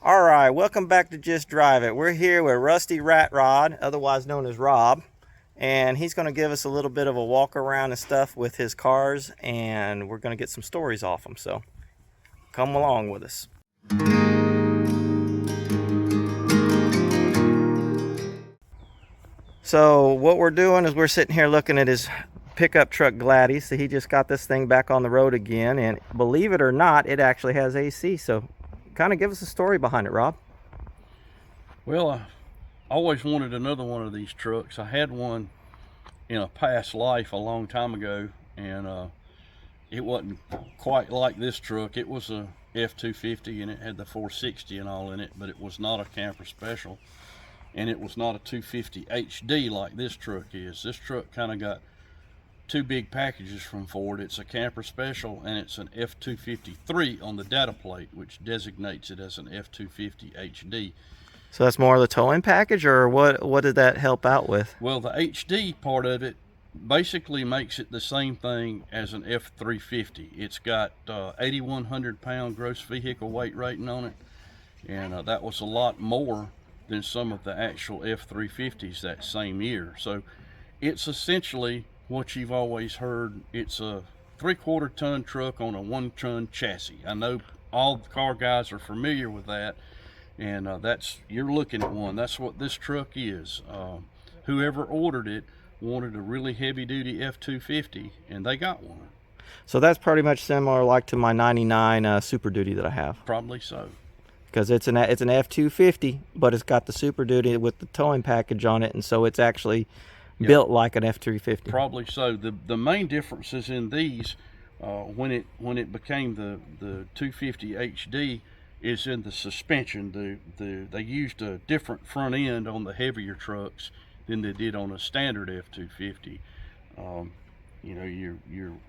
All right, welcome back to Just Drive It. We're here with Rusty Rat Rod, otherwise known as Rob, and he's going to give us a little bit of a walk around and stuff with his cars, and we're going to get some stories off them. So come along with us. So what we're doing is we're sitting here looking at his pickup truck Gladys. So he just got this thing back on the road again, and believe it or not, it actually has AC. So kind of give us a story behind it, Rob. Well, I always wanted another one of these trucks. I had one in a past life a long time ago, and it wasn't quite like this truck. It was a F250 and it had the 460 and all in it, but it was not a camper special, and it was not a 250 HD like this truck is. This truck kind of got two big packages from Ford. It's a camper special and it's an F253 on the data plate, which designates it as an F250 HD. So that's more of the towing package, or what did that help out with? Well, the HD part of it basically makes it the same thing as an F350. It's got 8,100 pound gross vehicle weight rating on it, and that was a lot more than some of the actual F350s that same year. So it's essentially what you've always heard. It's a 3/4 ton truck on a 1 ton chassis. I know all the car guys are familiar with that, and you're looking at one. That's what this truck is. Whoever ordered it wanted a really heavy duty F250, and they got one. So that's pretty much similar like to my 99 Super Duty that I have. Probably so. Because it's an F250, but it's got the Super Duty with the towing package on it, and so it's actually built like an F350. Probably so. The main differences in these, when it became the 250 HD, is in the suspension. They used a different front end on the heavier trucks than they did on a standard F250. You know,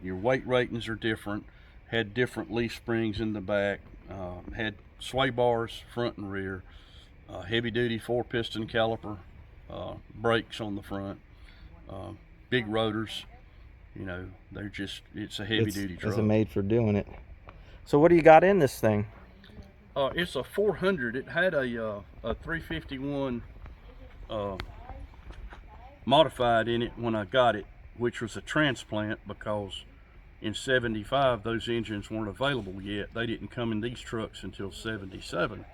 your weight ratings are different. Had different leaf springs in the back. Had sway bars front and rear. Heavy duty 4-piston caliper. Brakes on the front. Big rotors. You know, it's a heavy duty truck. It's made for doing it. So what do you got in this thing? It's a 400. It had a 351 modified in it when I got it, which was a transplant, because in 75 those engines weren't available yet. They didn't come in these trucks until 77,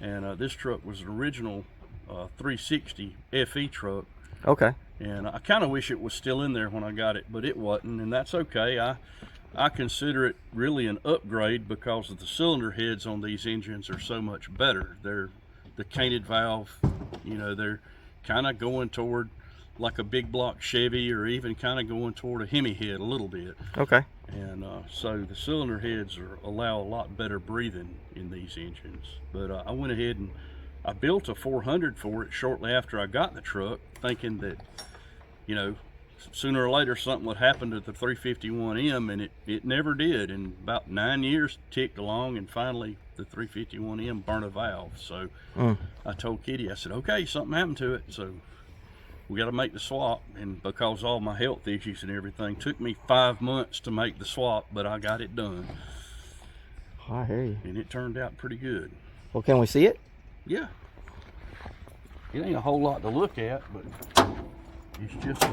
and this truck was an original 360 FE truck. Okay. And I kind of wish it was still in there when I got it, but it wasn't, and that's okay. I consider it really an upgrade because of the cylinder heads on these engines are so much better. They're the canted valve, you know, they're kind of going toward like a big block Chevy, or even kind of going toward a Hemi head a little bit. Okay. And so the cylinder heads allow a lot better breathing in these engines. But I went ahead and I built a 400 for it shortly after I got the truck, thinking that, you know, sooner or later something would happen to the 351M, and it never did. And about 9 years ticked along, and finally the 351M burnt a valve. So I told Kitty, I said, okay, something happened to it, so we got to make the swap. And because all my health issues and everything, took me 5 months to make the swap, but I got it done. I hear you. And it turned out pretty good. Well, can we see it? Yeah. It ain't a whole lot to look at, but it's just a...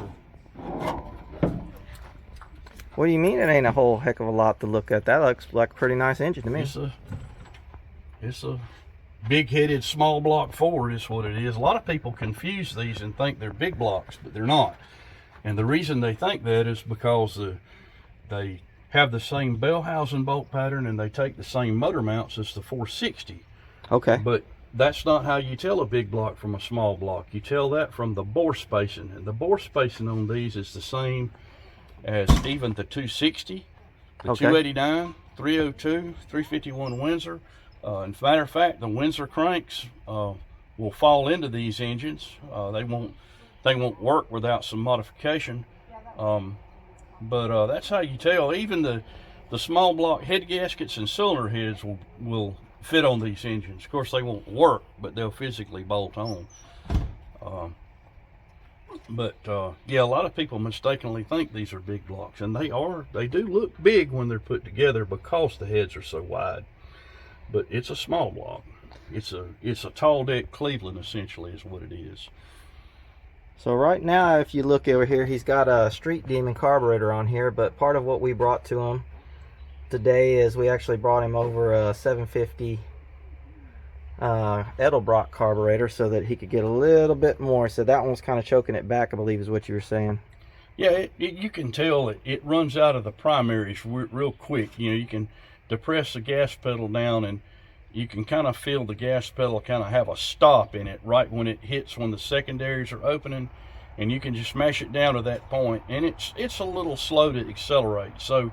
What do you mean it ain't a whole heck of a lot to look at? That looks like a pretty nice engine to me. It's a big-headed small block Ford is what it is. A lot of people confuse these and think they're big blocks, but they're not. And the reason they think that is because they have the same bell housing bolt pattern, and they take the same motor mounts as the 460. Okay. But that's not how you tell a big block from a small block. You tell that from the bore spacing, and the bore spacing on these is the same as even the 260, the 289, 302, 351 Windsor. As a matter of fact, the Windsor cranks will fall into these engines. They won't work without some modification. But that's how you tell. Even the small block head gaskets and cylinder heads will fit on these engines. Of course, they won't work, but they'll physically bolt on. Yeah, a lot of people mistakenly think these are big blocks, and they are. They do look big when they're put together because the heads are so wide, but it's a small block. it's a tall deck Cleveland, essentially, is what it is. So right now, if you look over here, he's got a Street Demon carburetor on here, but part of what we brought to him today is we actually brought him over a 750 Edelbrock carburetor so that he could get a little bit more. So that one was kind of choking it back, I believe is what you were saying. Yeah, you can tell it runs out of the primaries real quick. You know, you can depress the gas pedal down and you can kind of feel the gas pedal kind of have a stop in it right when it hits when the secondaries are opening, and you can just mash it down to that point, and it's a little slow to accelerate. So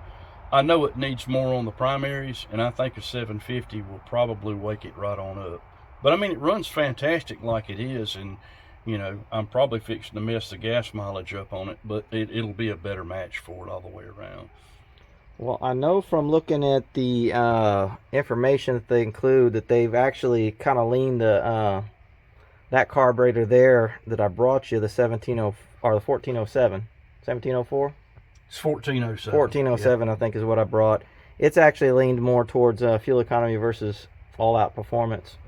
I know it needs more on the primaries, and I think a 750 will probably wake it right on up. But I mean, it runs fantastic like it is, and you know, I'm probably fixing to mess the gas mileage up on it, but it'll be a better match for it all the way around. Well, I know from looking at the information that they include that they've actually kind of leaned the that carburetor there that I brought you, the 1700 or the 1407, 1704. It's 1407. 1407, yeah. I think is what I brought. It's actually leaned more towards fuel economy versus all-out performance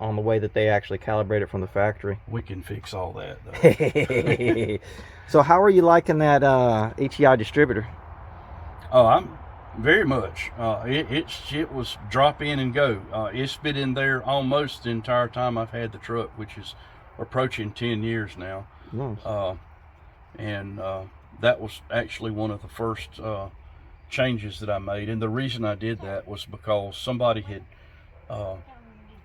on the way that they actually calibrate it from the factory. We can fix all that, though. So how are you liking that HEI distributor? Oh, I'm very much. It was drop in and go. It's been in there almost the entire time I've had the truck, which is approaching 10 years now. Nice. And that was actually one of the first changes that I made. And the reason I did that was because somebody had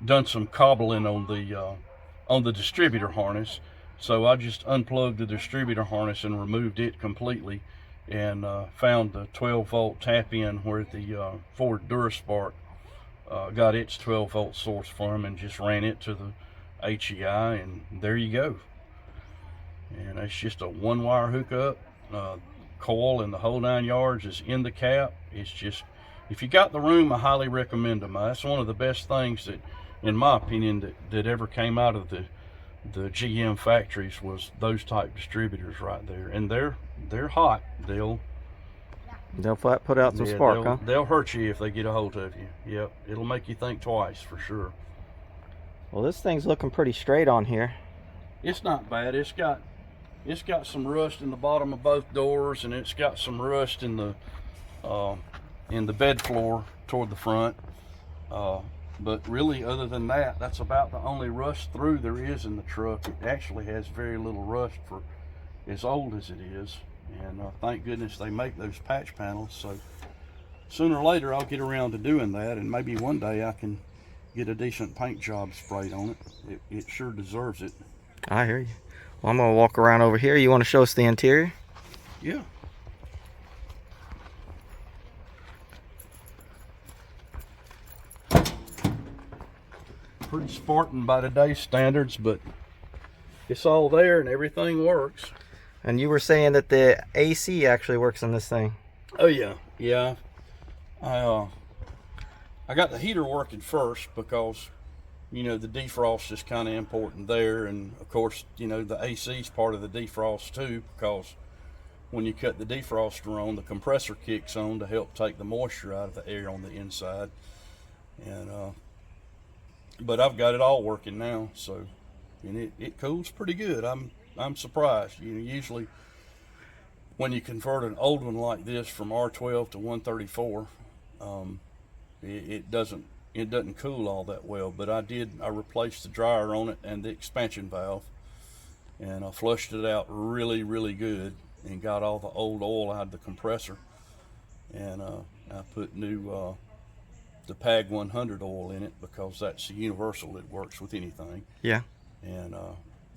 done some cobbling on the distributor harness. So I just unplugged the distributor harness and removed it completely, and found the 12-volt tap-in where the Ford DuraSpark got its 12-volt source from, and just ran it to the HEI, and there you go. And it's just a one-wire hookup. Coil and the whole 9 yards is in the cap. It's just, if you got the room, I highly recommend them. That's one of the best things that, in my opinion, that ever came out of the GM factories was those type distributors right there, and they're hot. They'll flat put out some spark, huh? They'll hurt you if they get a hold of you. Yep, it'll make you think twice for sure. Well, this thing's looking pretty straight on here. It's not bad. It's got some rust in the bottom of both doors, and it's got some rust in the bed floor toward the front. But really, other than that, that's about the only rust through there is in the truck. It actually has very little rust for as old as it is. And thank goodness they make those patch panels. So sooner or later, I'll get around to doing that. And maybe one day I can get a decent paint job sprayed on it. It sure deserves it. I hear you. Well, I'm going to walk around over here. You want to show us the interior? Yeah. Pretty Spartan by today's standards, but it's all there and everything works. And you were saying that the AC actually works on this thing. Oh yeah, yeah. I got the heater working first because, you know, the defrost is kind of important there, and of course, you know, the AC is part of the defrost too, because when you cut the defroster on, the compressor kicks on to help take the moisture out of the air on the inside. And but I've got it all working now, so, and it cools pretty good. I'm surprised. You know, usually when you convert an old one like this from R12 to 134, it doesn't cool all that well. But I replaced the dryer on it and the expansion valve, and I flushed it out really, really good and got all the old oil out of the compressor, and I put new the PAG 100 oil in it because that's the universal that works with anything. Yeah. And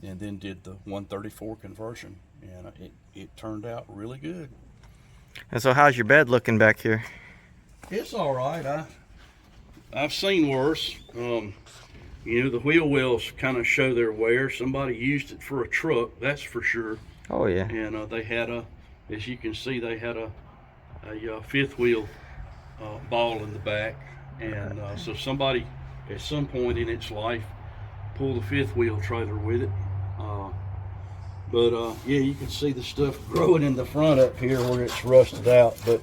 then did the 134 conversion, and it turned out really good. And so how's your bed looking back here? It's all right. I've seen worse. You know, the wheel wells kind of show their wear. Somebody used it for a truck, that's for sure. Oh yeah. And they had as you can see, they had a fifth wheel ball in the back, and so somebody at some point in its life pulled the fifth wheel trailer with it. But yeah, you can see the stuff growing in the front up here where it's rusted out. But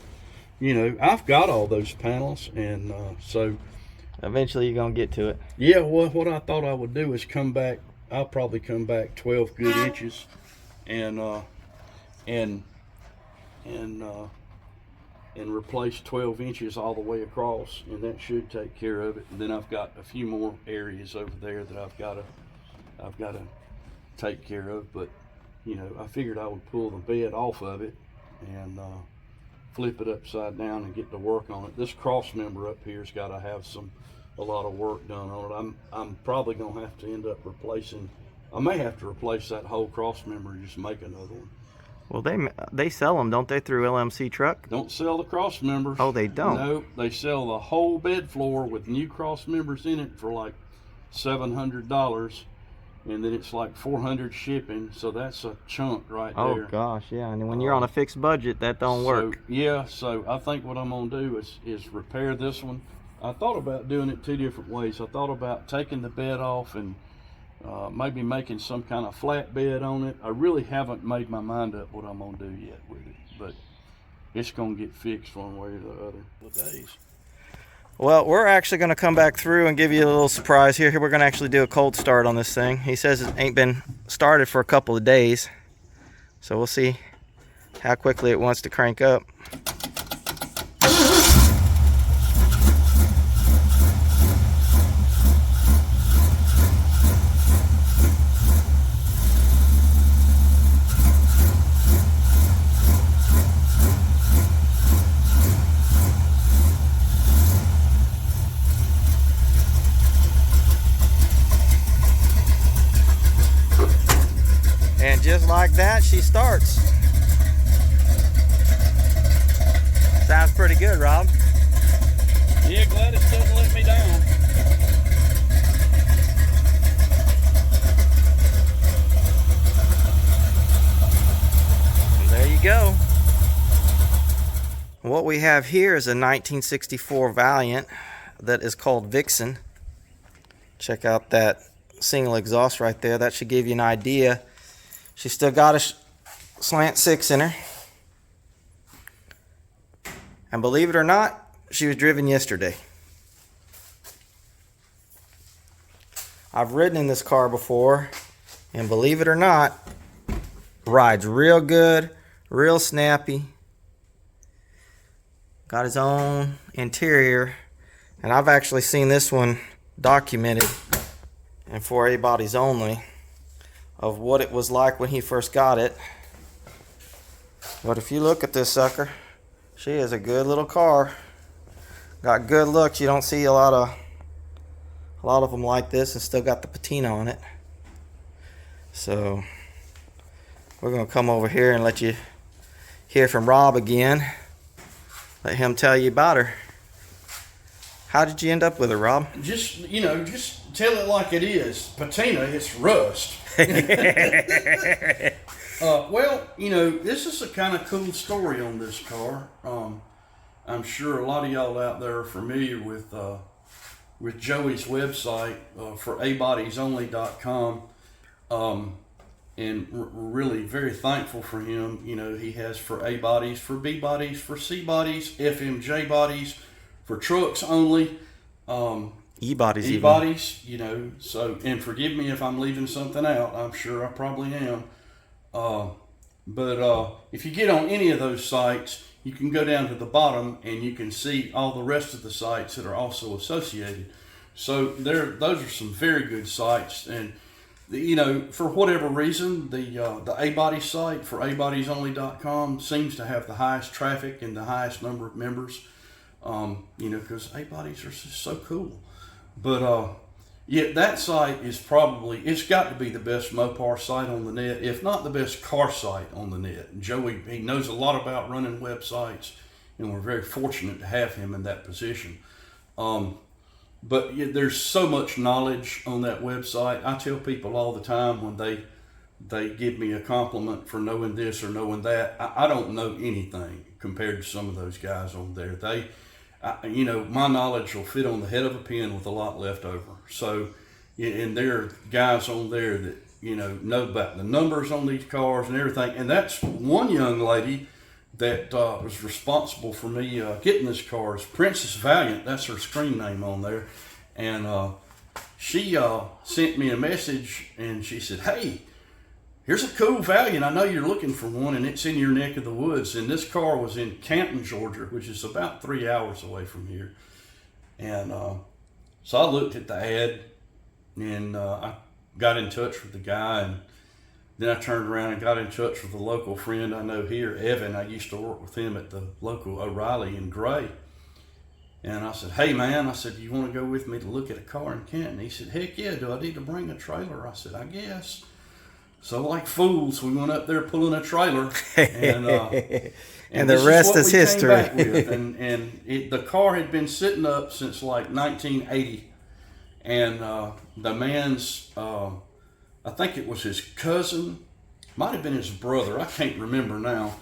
you know, I've got all those panels, and so Eventually you're gonna get to it. Yeah, well, what I thought I would do is come back. I'll probably come back 12 good inches, and and replace 12 inches all the way across, and that should take care of it. And then I've got a few more areas over there that I've got to take care of. But you know, I figured I would pull the bed off of it and flip it upside down and get to work on it. This cross member up here's got to have a lot of work done on it. I'm probably gonna have to end up replacing. I may have to replace that whole cross member and just make another one. Well, they sell them, don't they, through LMC Truck? Don't sell the cross members. Oh, they don't? No, they sell the whole bed floor with new cross members in it for like $700, and then it's like $400 shipping. So that's a chunk right there. Oh gosh, yeah. And when you're on a fixed budget, that don't work. Yeah, so I think what I'm gonna do is repair this one. I thought about doing it two different ways. I thought about taking the bed off and maybe making some kind of flat bed on it. I really haven't made my mind up what I'm gonna do yet with it, but it's gonna get fixed one way or the other. Days. Well, we're actually gonna come back through and give you a little surprise here. We're gonna actually do a cold start on this thing. He says it ain't been started for a couple of days, so we'll see how quickly it wants to crank up. And just like that, she starts. Sounds pretty good, Rob. Yeah, glad it doesn't let me down. And there you go. What we have here is a 1964 Valiant that is called Vixen. Check out that single exhaust right there. That should give you an idea. She's still got a slant 6 in her. And believe it or not, she was driven yesterday. I've ridden in this car before, and believe it or not, rides real good, real snappy. Got his own interior, and I've actually seen this one documented and for A-bodies only, of what it was like when he first got it. But if you look at this sucker, she is a good little car. Got good looks. You don't see a lot of them like this, and still got the patina on it. So we're gonna come over here and let you hear from Rob again. Let him tell you about her. How did you end up with her, Rob? Just tell it like it is. Patina, it's rust. Well, this is a kind of cool story on this car. I'm sure a lot of y'all out there are familiar with Joey's website for abodiesonly.com, and really very thankful for him. He has for A bodies, for B bodies, for C bodies, FMJ bodies, for trucks only. E-bodies, so, and forgive me if I'm leaving something out. I'm sure I probably am. But if you get on any of those sites, you can go down to the bottom and you can see all the rest of the sites that are also associated. So those are some very good sites. And, for whatever reason, the A-body site for abodiesonly.com seems to have the highest traffic and the highest number of members, because A-bodies are just so cool. But yeah, that site is it's got to be the best Mopar site on the net, if not the best car site on the net. And Joey, he knows a lot about running websites, and we're very fortunate to have him in that position. But yeah, there's so much knowledge on that website. I tell people all the time when they give me a compliment for knowing this or knowing that, I don't know anything compared to some of those guys on there. My knowledge will fit on the head of a pin with a lot left over. So, and there are guys on there that, know about the numbers on these cars and everything. And that's one young lady that was responsible for me getting this car, is Princess Valiant. That's her screen name on there. And she sent me a message, and she said, "Hey, here's a cool Valiant. I know you're looking for one, and it's in your neck of the woods." And this car was in Canton, Georgia, which is about 3 hours away from here. And so I looked at the ad, and I got in touch with the guy, and then I turned around and got in touch with a local friend I know here, Evan. I used to work with him at the local O'Reilly in Gray. And I said, "Hey man," I said, "you want to go with me to look at a car in Canton?" He said, "Heck yeah, do I need to bring a trailer?" I said, "I guess." So like fools, we went up there pulling a trailer, and the rest is history. The car had been sitting up since like 1980, and the man's, I think it was his cousin, might have been his brother, I can't remember now.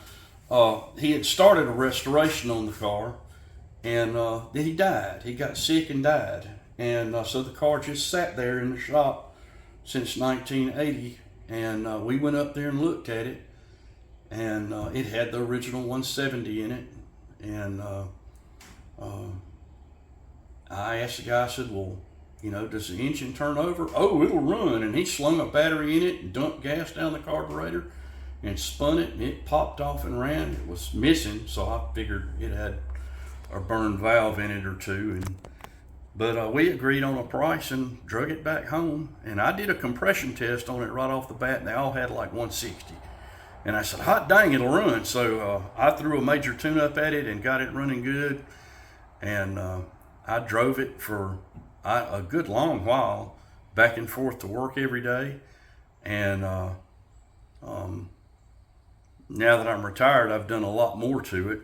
He had started a restoration on the car, and then he died. He got sick and died, and so the car just sat there in the shop since 1980. And we went up there and looked at it, and it had the original 170 in it. And I asked the guy, I said, "Well, you know, does the engine turn over?" "Oh, it'll run." And he slung a battery in it and dumped gas down the carburetor and spun it, and it popped off and ran. It was missing, so I figured it had a burned valve in it or two. But we agreed on a price and drug it back home. And I did a compression test on it right off the bat, and they all had like 160. And I said, "Hot dang, it'll run." So I threw a major tune-up at it and got it running good. And I drove it for a good long while, back and forth to work every day. And now that I'm retired, I've done a lot more to it.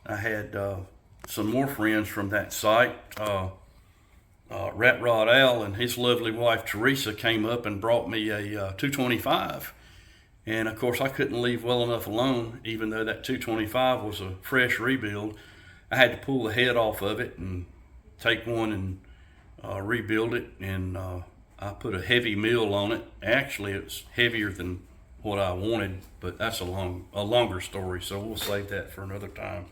I had some more friends from that site. Rat Rod Al and his lovely wife Teresa came up and brought me a 225. And of course I couldn't leave well enough alone, even though that 225 was a fresh rebuild. I had to pull the head off of it and take one and rebuild it. And I put a heavy mill on it. Actually, it's heavier than what I wanted, but that's a longer story, so we'll save that for another time.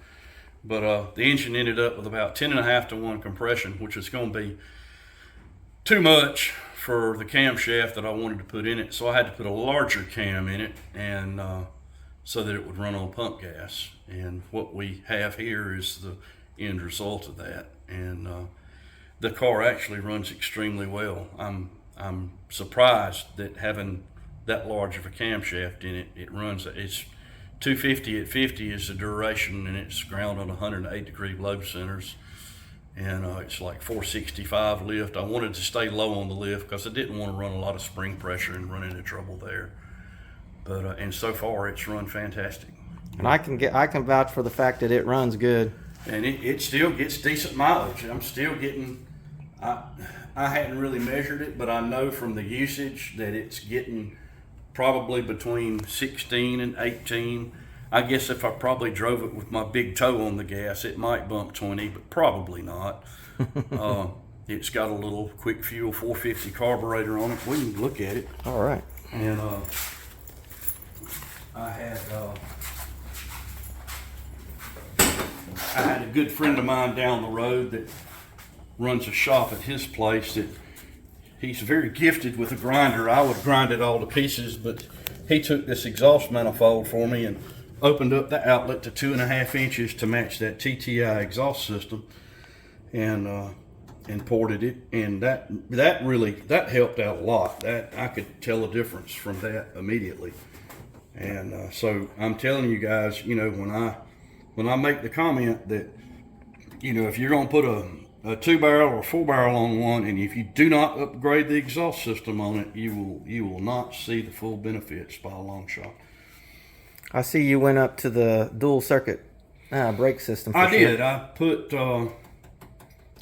But the engine ended up with about 10.5 to 1 compression, which is going to be too much for the camshaft that I wanted to put in it. So I had to put a larger cam in it, and so that it would run on pump gas. And what we have here is the end result of that. And the car actually runs extremely well. I'm surprised that having that large of a camshaft in it, it runs. It's 250 at 50 is the duration, and it's ground on 108-degree load centers, and it's like 465 lift. I wanted to stay low on the lift because I didn't want to run a lot of spring pressure and run into trouble there. But and so far it's run fantastic. And I can vouch for the fact that it runs good. And it still gets decent mileage. I'm still getting. I hadn't really measured it, but I know from the usage that it's getting probably between 16 and 18. I guess if I probably drove it with my big toe on the gas, it might bump 20, but probably not. It's got a little quick fuel 450 carburetor on it. We can look at it. All right. And I had a good friend of mine down the road that runs a shop at his place that he's very gifted with a grinder. I would grind it all to pieces, but he took this exhaust manifold for me and opened up the outlet to 2.5 inches to match that TTI exhaust system, and ported it, and that really helped out a lot. That I could tell a difference from that immediately. And so I'm telling you guys, you know, when I make the comment that, you know, if you're going to put a 2-barrel or 4-barrel on one, and if you do not upgrade the exhaust system on it, you will not see the full benefits by a long shot. I see you went up to the dual circuit brake system. I did. I put.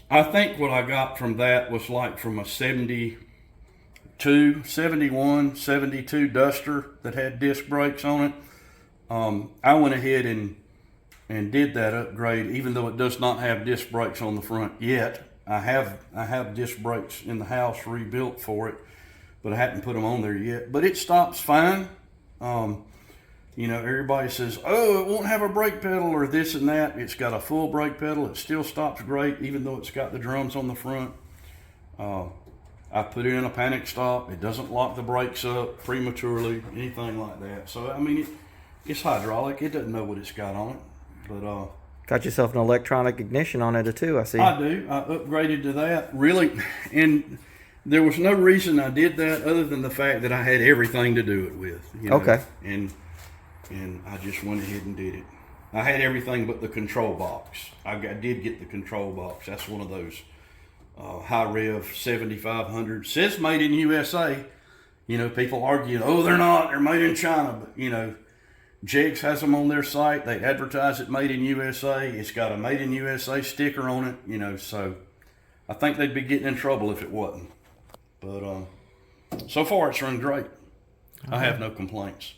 I think what I got from that was like from a 72, 71, 72 Duster that had disc brakes on it. I went ahead and did that upgrade, even though it does not have disc brakes on the front yet. I have disc brakes in the house rebuilt for it, but I hadn't put them on there yet. But it stops fine. You know, everybody says, oh, it won't have a brake pedal or this and that. It's got a full brake pedal. It still stops great, even though it's got the drums on the front. I put it in a panic stop. It doesn't lock the brakes up prematurely, anything like that. So, I mean, it's hydraulic. It doesn't know what it's got on it. But got yourself an electronic ignition on it too, I see. I do. I upgraded to that, really. And there was no reason I did that other than the fact that I had everything to do it with. You know? Okay. And I just went ahead and did it. I had everything but the control box. I did get the control box. That's one of those high rev 7500. Says made in USA. You know, people argue, oh, they're not. They're made in China. But, you know, Jegs has them on their site. They advertise it made in USA. It's got a made in USA sticker on it. You know, so I think they'd be getting in trouble if it wasn't. But so far it's run great. I have no complaints.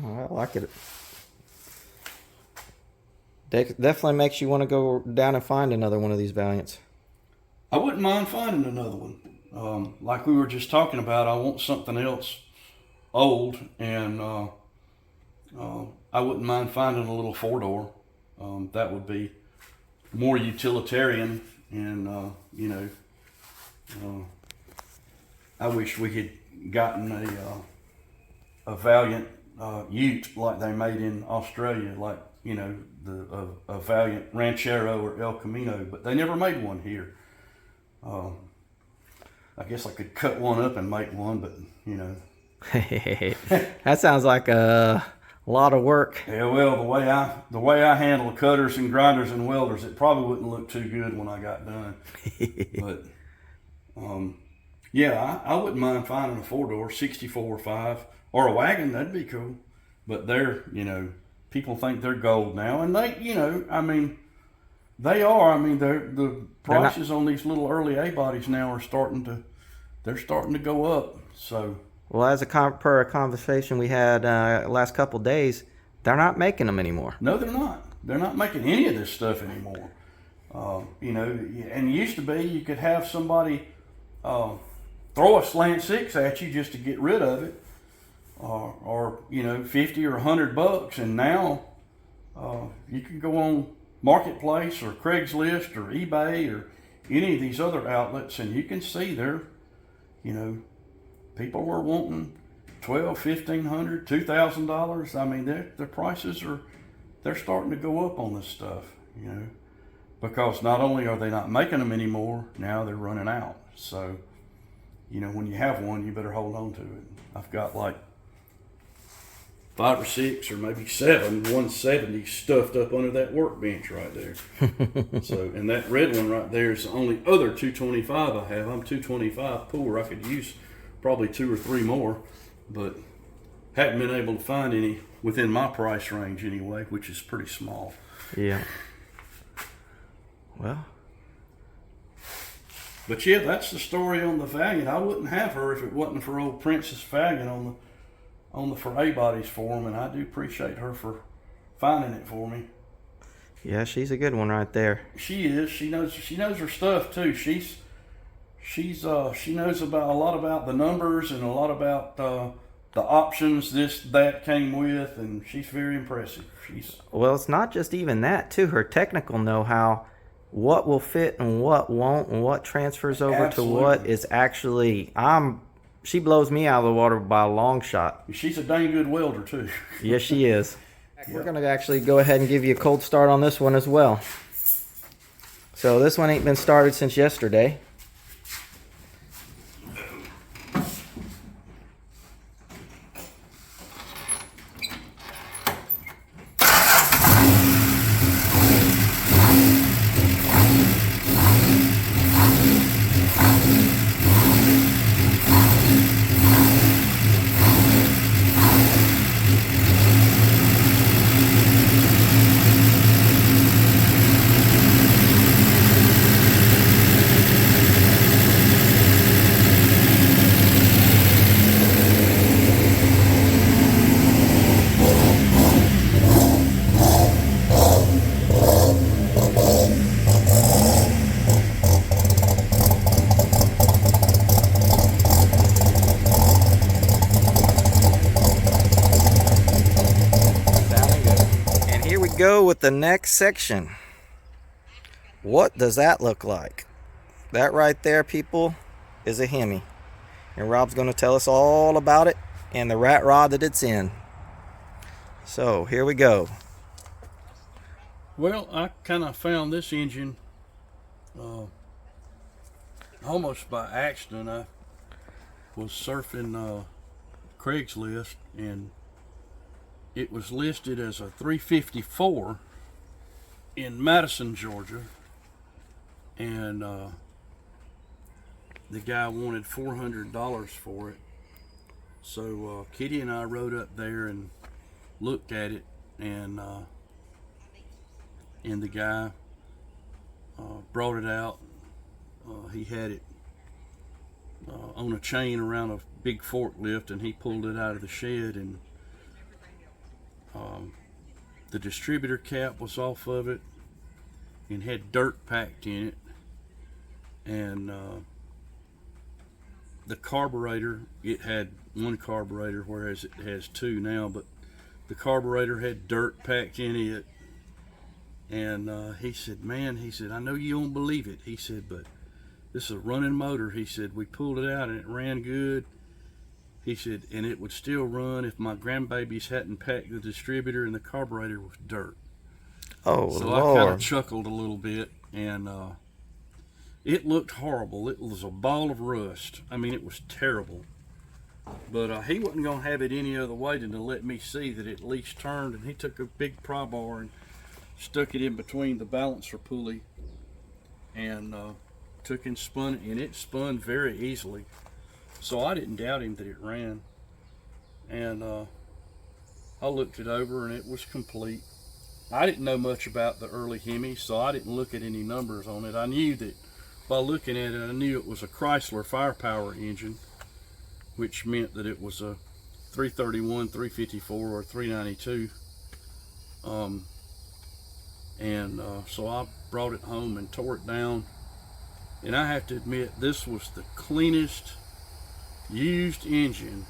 Oh, I like it. Definitely makes you want to go down and find another one of these Valiants. I wouldn't mind finding another one. Like we were just talking about, I want something else old, and I wouldn't mind finding a little four-door. That would be more utilitarian, and you know, I wish we had gotten a Valiant Ute like they made in Australia, like, you know, a Valiant Ranchero or El Camino, but they never made one here. I guess I could cut one up and make one, but, you know. That sounds like a lot of work. Yeah, well, the way I handle cutters and grinders and welders, it probably wouldn't look too good when I got done. But yeah, I wouldn't mind finding a four-door 64 or 5 or a wagon. That'd be cool. But they're, you know, people think they're gold now, and they, you know, I mean, they are. I mean, the prices on these little early A bodies now are starting to go up. So, well, as per a conversation we had last couple days, they're not making them anymore. No, they're not. They're not making any of this stuff anymore. You know, and it used to be you could have somebody throw a slant six at you just to get rid of it, or you know, $50 or $100, and now you can go on Marketplace or Craigslist or eBay or any of these other outlets, and you can see they're, you know, people were wanting $1,200, $1,500, $2,000. I mean, their prices they're starting to go up on this stuff, you know, because not only are they not making them anymore, now they're running out. So, you know, when you have one, you better hold on to it. I've got like 5 or 6 or maybe 7 170 stuffed up under that workbench right there. So, and that red one right there is the only other 225 I have. I'm 225 poor. I could use probably 2 or 3 more, but haven't been able to find any within my price range anyway, which is pretty small. Yeah. Well. But yeah, that's the story on the Valiant. I wouldn't have her if it wasn't for old Princess Valiant on the for A bodies for them, and I do appreciate her for finding it for me. Yeah, she's a good one right there. She is. She knows her stuff too. She knows about a lot about the numbers and a lot about the options that came with, and she's very impressive. Well, it's not just even that too. Her technical know-how, what will fit and what won't, and what transfers over Absolutely. to what is actually she blows me out of the water by a long shot. She's a dang good welder too. Yes, she is. We're going to actually go ahead and give you a cold start on this one as well. So this one ain't been started since yesterday. go with the next section. What does that look like? That right there, people, is a Hemi. And Rob's going to tell us all about it and the rat rod that it's in. So here we go. Well, I kind of found this engine almost by accident. I was surfing Craigslist, and it was listed as a 354 in Madison, Georgia, and the guy wanted $400 for it. So Kitty and I rode up there and looked at it, and the guy brought it out. He had it on a chain around a big forklift, and he pulled it out of the shed, and the distributor cap was off of it and had dirt packed in it, and the carburetor, it had one carburetor, whereas it has two now, but the carburetor had dirt packed in it. And he said, man, he said, I know you don't believe it. He said, but this is a running motor. He said, we pulled it out and it ran good. He said, and it would still run if my grandbabies hadn't packed the distributor and the carburetor with dirt. Oh, so Lord. I kind of chuckled a little bit, and it looked horrible. It was a ball of rust. I mean, it was terrible. But he wasn't going to have it any other way than to let me see that it at least turned, and he took a big pry bar and stuck it in between the balancer pulley, and took and spun it, and it spun very easily. So I didn't doubt him that it ran. And I looked it over, and it was complete. I didn't know much about the early Hemis, so I didn't look at any numbers on it. I knew that by looking at it, I knew it was a Chrysler firepower engine, which meant that it was a 331, 354, or 392. So I brought it home and tore it down, and I have to admit, this was the cleanest used engine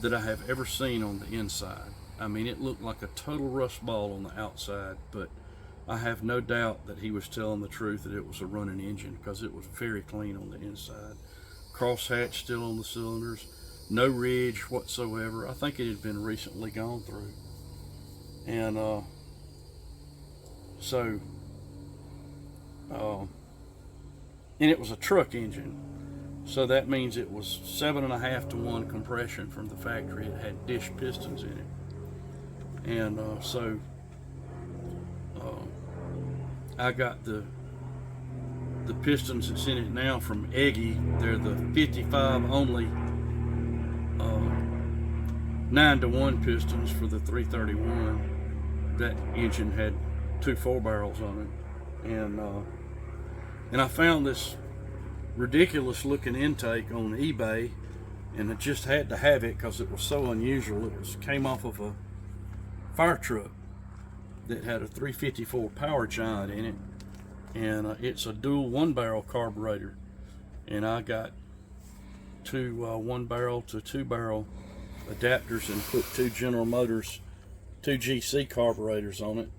that I have ever seen on the inside. I mean, it looked like a total rust ball on the outside, but I have no doubt that he was telling the truth, that it was a running engine, because it was very clean on the inside. Crosshatch still on the cylinders, no ridge whatsoever. I think it had been recently gone through. And and it was a truck engine, so that means it was 7.5 to 1 compression from the factory. It had dish pistons in it, and I got the pistons that's in it now from Eggy. They're the 55 only 9 to 1 pistons for the 331. That engine had 2 4-barrels on it, and I found this ridiculous looking intake on eBay, and I just had to have it because it was so unusual. It came off of a fire truck that had a 354 Power Giant in it, and it's a dual 1-barrel carburetor, and I got 2 1-barrel to 2-barrel adapters and put 2 General Motors 2 GC carburetors on it,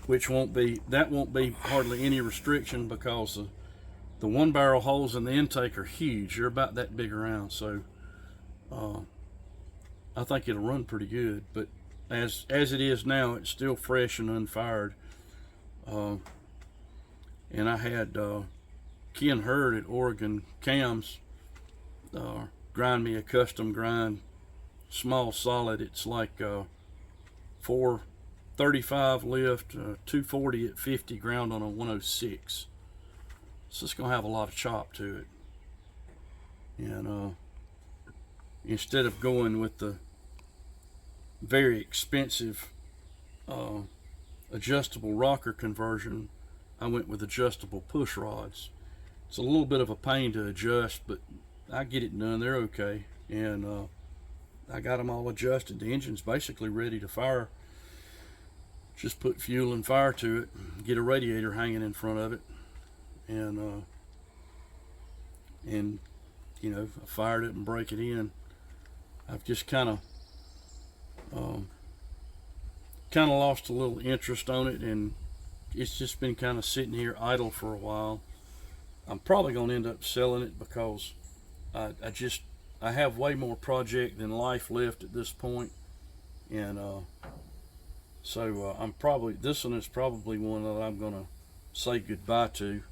which won't be hardly any restriction, because the 1-barrel holes in the intake are huge. They're about that big around, so I think it'll run pretty good. But as it is now, it's still fresh and unfired. And I had Ken Hurd at Oregon Cams grind me a custom grind, small solid. It's like 435 lift, 240 at 50, ground on a 106. So it's gonna have a lot of chop to it. And instead of going with the very expensive adjustable rocker conversion, I went with adjustable push rods. It's a little bit of a pain to adjust, but I get it done. They're okay. And I got them all adjusted. The engine's basically ready to fire. Just put fuel and fire to it, get a radiator hanging in front of it, and you know, I fired it and break it in. I've just kind of kind of lost a little interest on it, and it's just been kind of sitting here idle for a while. I'm probably going to end up selling it because I have way more project than life left at this point, and so I'm probably, this one is probably one that I'm going to say goodbye to.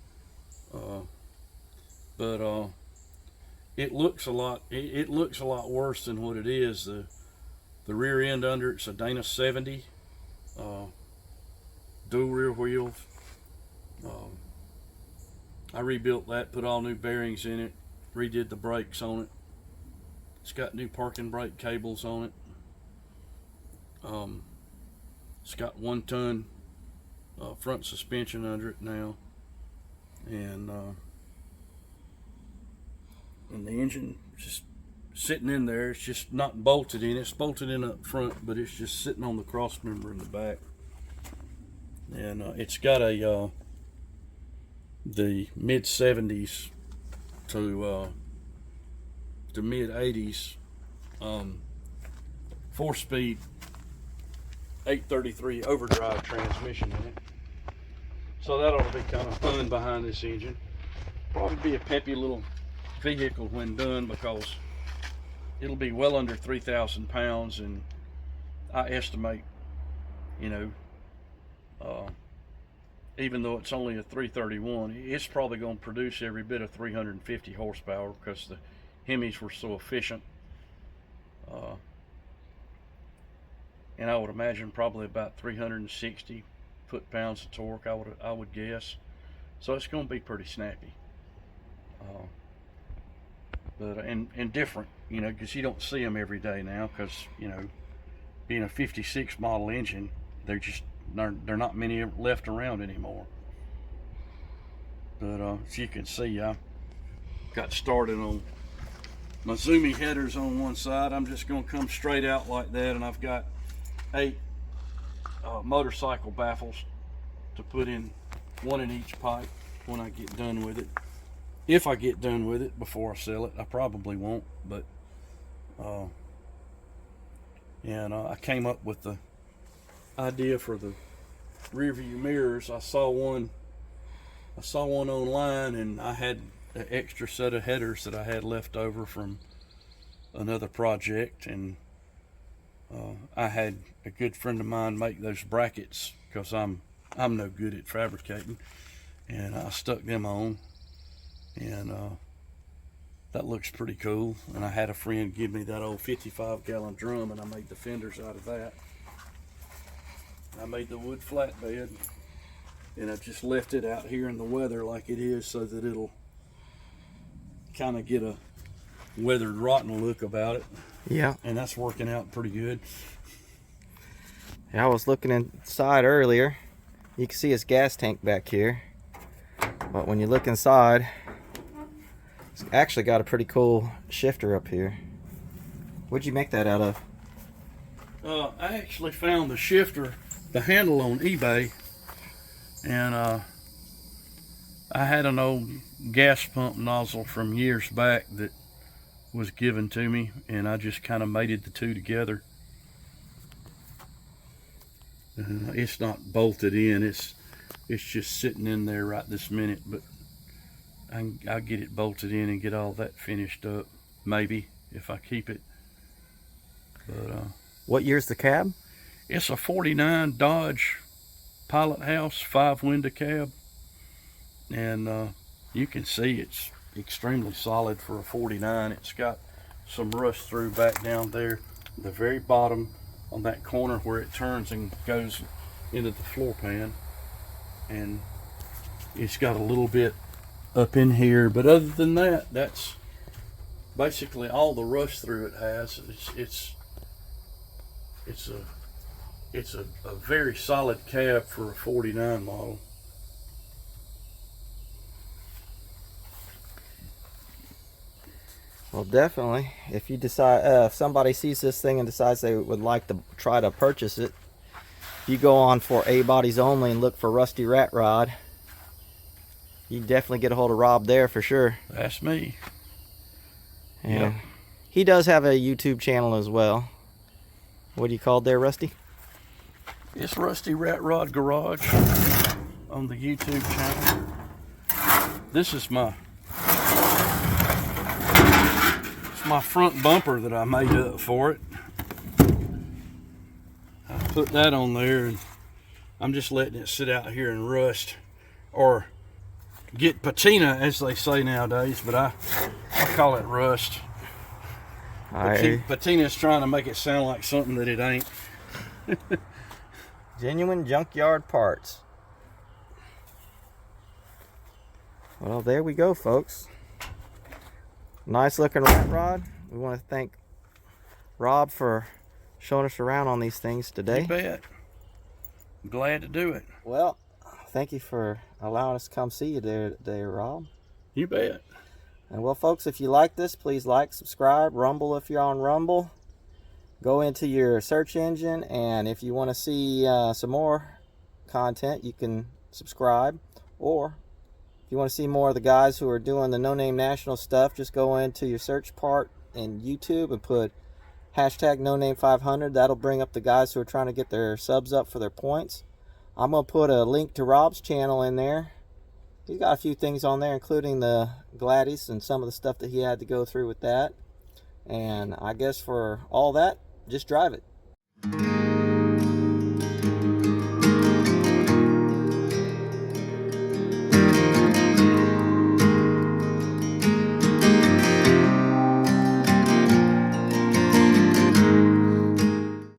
But it looks a lot. It looks a lot worse than what it is. The rear end under it's a Dana 70, dual rear wheels. I rebuilt that, put all new bearings in it, redid the brakes on it. It's got new parking brake cables on it. It's got 1 ton front suspension under it now, and the engine just sitting in there. It's just not bolted in. It's bolted in up front, but it's just sitting on the cross member in the back. And it's got a the mid 70s to mid 80s 4-speed 833 overdrive transmission in it. So that ought to be kind of fun behind this engine. Probably be a peppy little vehicle when done, because it'll be well under 3,000 pounds, and I estimate, you know, even though it's only a 331, it's probably going to produce every bit of 350 horsepower because the Hemis were so efficient. And I would imagine probably about 360 foot-pounds of torque, I would guess. So it's going to be pretty snappy. And different, you know, because you don't see them every day now, because, you know, being a 56 model engine, they're not many left around anymore. But as you can see, I got started on my Zoomy headers on one side. I'm just going to come straight out like that, and I've got 8 motorcycle baffles to put in, 1 in each pipe when I get done with it. If I get done with it before I sell it, I probably won't, but I came up with the idea for the rear view mirrors. I saw one online, and I had an extra set of headers that I had left over from another project, and I had a good friend of mine make those brackets, because I'm no good at fabricating, and I stuck them on, and that looks pretty cool. And I had a friend give me that old 55-gallon drum, and I made the fenders out of that. I made the wood flatbed, and I just left it out here in the weather like it is, so that it'll kind of get a weathered, rotten look about it. Yeah. And that's working out pretty good. I was looking inside earlier. You can see his gas tank back here, but when you look inside, it's actually got a pretty cool shifter up here. What'd you make that out of? I actually found the shifter, the handle, on eBay, and I had an old gas pump nozzle from years back that was given to me, and I just kind of mated the two together. It's not bolted in, it's just sitting in there right this minute, but I'll get it bolted in and get all that finished up, maybe, if I keep it. But what year's the cab? It's a 49 Dodge Pilot House 5-window cab, and you can see it's extremely solid for a 49. It's got some rust through back down there, the very bottom on that corner where it turns and goes into the floor pan, and it's got a little bit up in here, but other than that, that's basically all the rust through it has. It's a very solid cab for a 49 model. Well, definitely, if you decide, if somebody sees this thing and decides they would like to try to purchase it, you go on for A Bodies Only and look for Rusty Rat Rod. You can definitely get a hold of Rob there for sure. That's me. And yep. He does have a YouTube channel as well. What do you call it there, Rusty? It's Rusty Rat Rod Garage on the YouTube channel. This is my front bumper that I made up for it. I put that on there and I'm just letting it sit out here and rust, or get patina as they say nowadays, but I call it rust. Patina is trying to make it sound like something that it ain't. Genuine junkyard parts. Well, there we go, folks. Nice looking rat rod. We want to thank Rob for showing us around on these things today. You bet. Glad to do it. Well, thank you for allowing us to come see you there today, Rob. You bet. And well, folks, if you like this, please like, subscribe, Rumble if you're on Rumble. Go into your search engine, and if you want to see some more content, you can subscribe. Or if you want to see more of the guys who are doing the No Name National stuff, just go into your search part in YouTube and put hashtag NoName500. That'll bring up the guys who are trying to get their subs up for their points. I'm going to put a link to Rob's channel in there. He's got a few things on there, including the Gladys and some of the stuff that he had to go through with that. And I guess for all that, just drive it.